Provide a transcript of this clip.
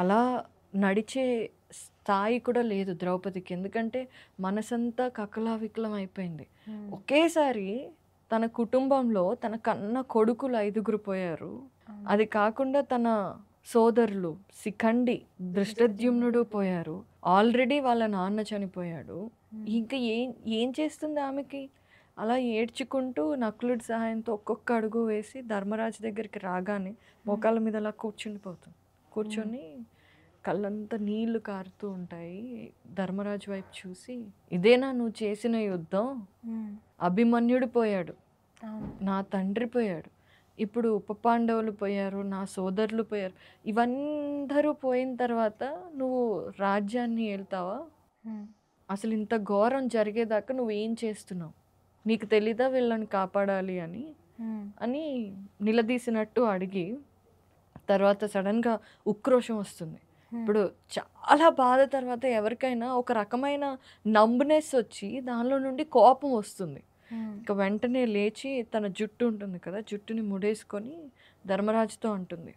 అలా నడిచే స్థాయి కూడా లేదు ద్రౌపదికి. ఎందుకంటే మనసంతా కకలావికలం అయిపోయింది. హ్మ్. ఒకేసారి తన కుటుంబంలో తన కన్న కొడుకులు 5గురు పోయారు. అవును. అది కాకుండా తన సోదరులు శిఖండి, ధృష్టద్యుమ్నుడు పోయారు. ఆల్రెడీ వాళ్ళ నాన్న చనిపోయాడు. హ్మ్. ఇంక ఏం చేస్తుంది ఆమెకి? అలా ఏడ్చుకుంటూ నకులుడి సహాయంతో ఒక్కొక్క అడుగు వేసి ధర్మరాజు దగ్గరికి రాగానే హ్మ్. మోకాళ్ళ మీద అలా కూర్చుండిపోతుంది. హ్మ్. కూర్చొని కళ్ళంతా నీళ్లు కారుతూ ఉంటాయి. ధర్మరాజు వైపు చూసి, "ఇదేనా నువ్వు చేసిన యుద్ధం? హ్మ్. అభిమన్యుడు పోయాడు. అవును. నా తండ్రి పోయాడు. ఇప్పుడు ఉపపాండవులు పోయారు. నా సోదరులు పోయారు. ఇవందరూ పోయిన తర్వాత నువ్వు రాజ్యాన్ని ఏలుతావా? హ్మ్. అసలింత ఘోరం జరిగేదాకా నువ్వేం చేస్తున్నావు? నీకు తెలీదా వీళ్ళని కాపాడాలి అని?" హ్మ్. అని నిలదీసినట్టు అడిగి, తర్వాత సడెన్‌గా ఉక్రోషం వస్తుంది. హ్మ్. ఇప్పుడు చాలా బాధ తర్వాత ఎవరికైనా ఒక రకమైన నంబ్‌నెస్ వచ్చి దానిలో నుండి కోపం వస్తుంది. హ్మ్. ఇక వెంటనే లేచి తన జుట్టు ఉంటుంది కదా! జుట్టుని ముడేసుకొని ధర్మరాజుతో అంటుంది.